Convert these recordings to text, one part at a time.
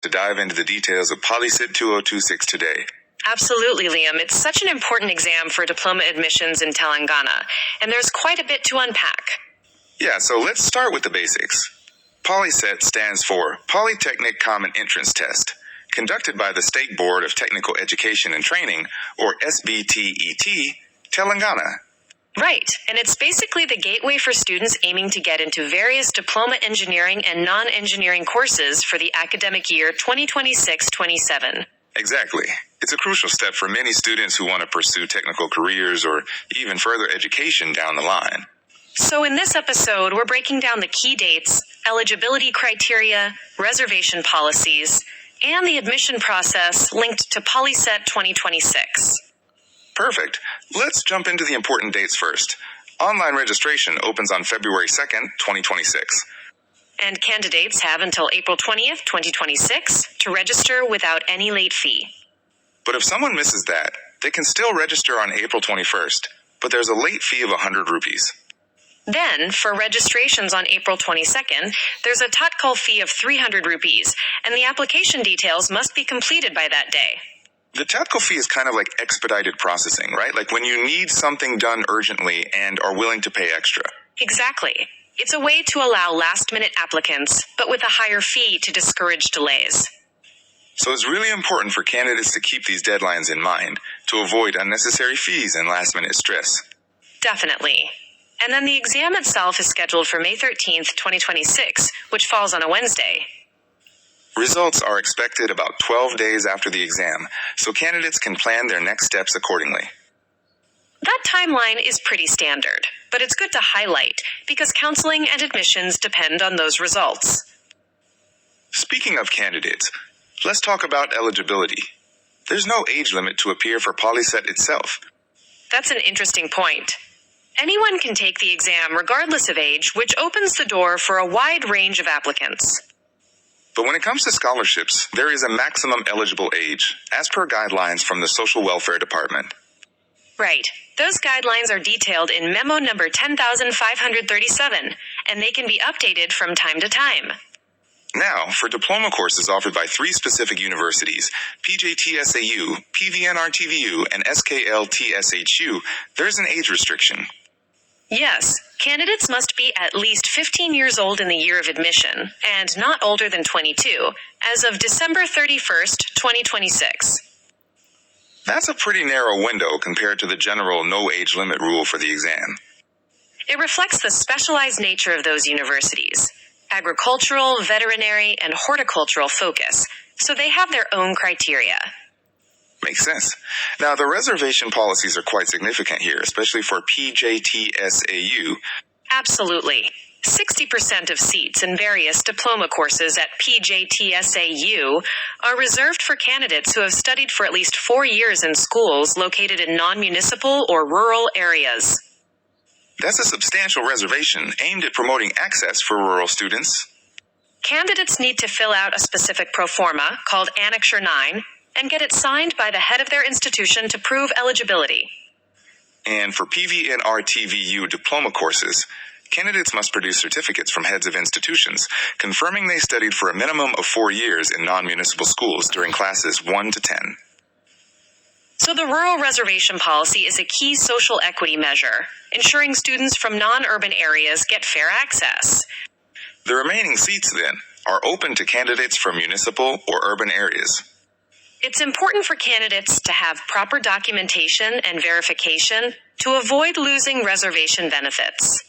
to dive into the details of Polycet 2026 today. Absolutely, Liam. It's such an important exam for diploma admissions in Telangana, and there's quite a bit to unpack. Yeah, so let's start with the basics. Polycet stands for Polytechnic Common Entrance Test, conducted by the State Board of Technical Education and Training, or SBTET, Telangana. Right, and it's basically the gateway for students aiming to get into various diploma engineering and non-engineering courses for the academic year 2026-27. Exactly. It's a crucial step for many students who want to pursue technical careers or even further education down the line. So in this episode, we're breaking down the key dates, eligibility criteria, reservation policies, and the admission process linked to Polycet 2026. Perfect. Let's jump into the important dates first. Online registration opens on February 2nd, 2026. And candidates have until April 20th, 2026 to register without any late fee. But if someone misses that, they can still register on April 21st, but there's a late fee of 100 rupees. Then, for registrations on April 22nd, there's a tatkal fee of 300 rupees, and the application details must be completed by that day. The tatkal fee is kind of like expedited processing, right? Like when you need something done urgently and are willing to pay extra. Exactly. It's a way to allow last-minute applicants, but with a higher fee to discourage delays. So it's really important for candidates to keep these deadlines in mind to avoid unnecessary fees and last-minute stress. Definitely. And then the exam itself is scheduled for May 13th, 2026, which falls on a Wednesday. Results are expected about 12 days after the exam, so candidates can plan their next steps accordingly. That timeline is pretty standard, but it's good to highlight because counseling and admissions depend on those results. Speaking of candidates, let's talk about eligibility. There's no age limit to appear for Polycet itself. That's an interesting point. Anyone can take the exam regardless of age, which opens the door for a wide range of applicants. But when it comes to scholarships, there is a maximum eligible age, as per guidelines from the Social Welfare Department. Right. Those guidelines are detailed in memo number 10,537, and they can be updated from time to time. Now, for diploma courses offered by three specific universities, PJTSAU, PVNRTVU, and SKLTSHU, there's an age restriction. Yes, candidates must be at least 15 years old in the year of admission, and not older than 22, as of December 31st, 2026. That's a pretty narrow window compared to the general no age limit rule for the exam. It reflects the specialized nature of those universities, agricultural, veterinary, and horticultural focus, so they have their own criteria. Makes sense. Now, the reservation policies are quite significant here, especially for PJTSAU. Absolutely. 60% of seats in various diploma courses at PJTSAU are reserved for candidates who have studied for at least 4 years in schools located in non-municipal or rural areas. That's a substantial reservation aimed at promoting access for rural students. Candidates need to fill out a specific pro forma called Annexure 9 and get it signed by the head of their institution to prove eligibility. And for PVNRTVU diploma courses, candidates must produce certificates from heads of institutions, confirming they studied for a minimum of 4 years in non-municipal schools during classes 1 to 10. So the rural reservation policy is a key social equity measure, ensuring students from non-urban areas get fair access. The remaining seats, then, are open to candidates from municipal or urban areas. It's important for candidates to have proper documentation and verification to avoid losing reservation benefits.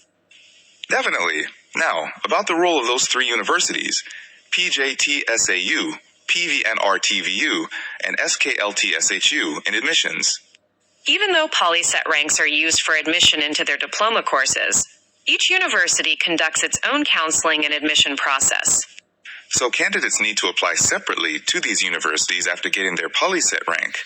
Definitely. Now, about the role of those three universities, PJTSAU, PVNRTVU, and SKLTSHU in admissions. Even though Polycet ranks are used for admission into their diploma courses, each university conducts its own counseling and admission process. So candidates need to apply separately to these universities after getting their Polycet rank.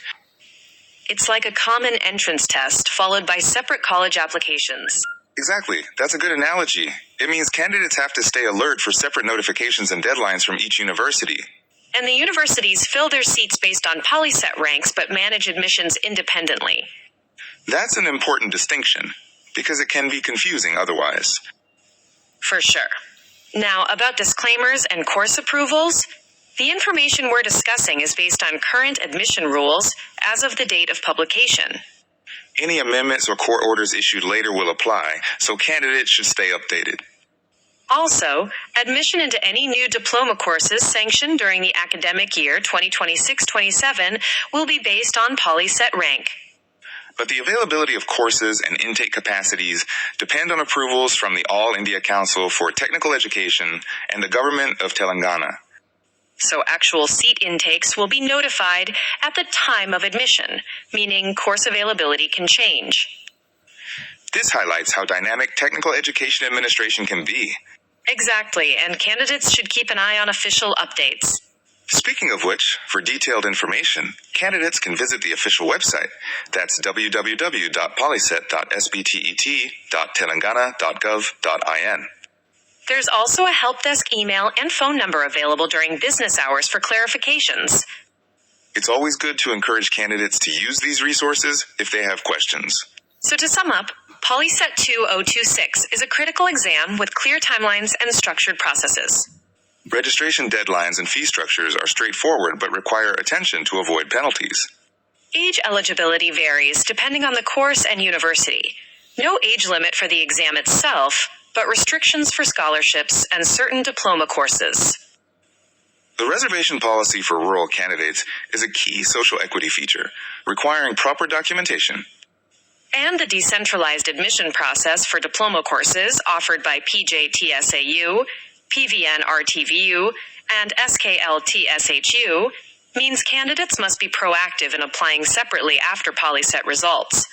It's like a common entrance test followed by separate college applications. Exactly. That's a good analogy. It means candidates have to stay alert for separate notifications and deadlines from each university. And the universities fill their seats based on Polycet ranks but manage admissions independently. That's an important distinction, because it can be confusing otherwise. For sure. Now, about disclaimers and course approvals, The information we're discussing is based on current admission rules as of the date of publication. Any amendments or court orders issued later will apply, so candidates should stay updated. Also, admission into any new diploma courses sanctioned during the academic year 2026-27 will be based on Polycet rank. But the availability of courses and intake capacities depend on approvals from the All India Council for Technical Education and the Government of Telangana. So actual seat intakes will be notified at the time of admission, meaning course availability can change. This highlights how dynamic technical education administration can be. Exactly, and candidates should keep an eye on official updates. Speaking of which, for detailed information, candidates can visit the official website. That's www.polycet.sbtet.telangana.gov.in. There's also a help desk email and phone number available during business hours for clarifications. It's always good to encourage candidates to use these resources if they have questions. So to sum up, Polycet 2026 is a critical exam with clear timelines and structured processes. Registration deadlines and fee structures are straightforward but require attention to avoid penalties. Age eligibility varies depending on the course and university. No age limit for the exam itself, but restrictions for scholarships and certain diploma courses. The reservation policy for rural candidates is a key social equity feature, requiring proper documentation. And the decentralized admission process for diploma courses offered by PJTSAU, PVN-RTVU, and SKLTSHU means candidates must be proactive in applying separately after Polycet results.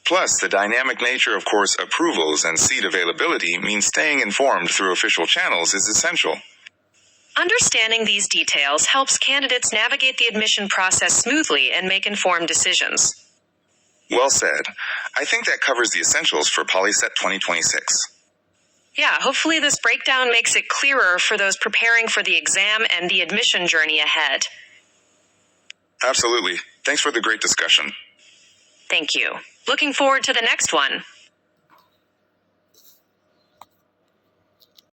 Plus, the dynamic nature of course approvals and seat availability means staying informed through official channels is essential. Understanding these details helps candidates navigate the admission process smoothly and make informed decisions. Well said. I think that covers the essentials for Polycet 2026. Yeah, hopefully this breakdown makes it clearer for those preparing for the exam and the admission journey ahead. Absolutely. Thanks for the great discussion. Thank you. Looking forward to the next one.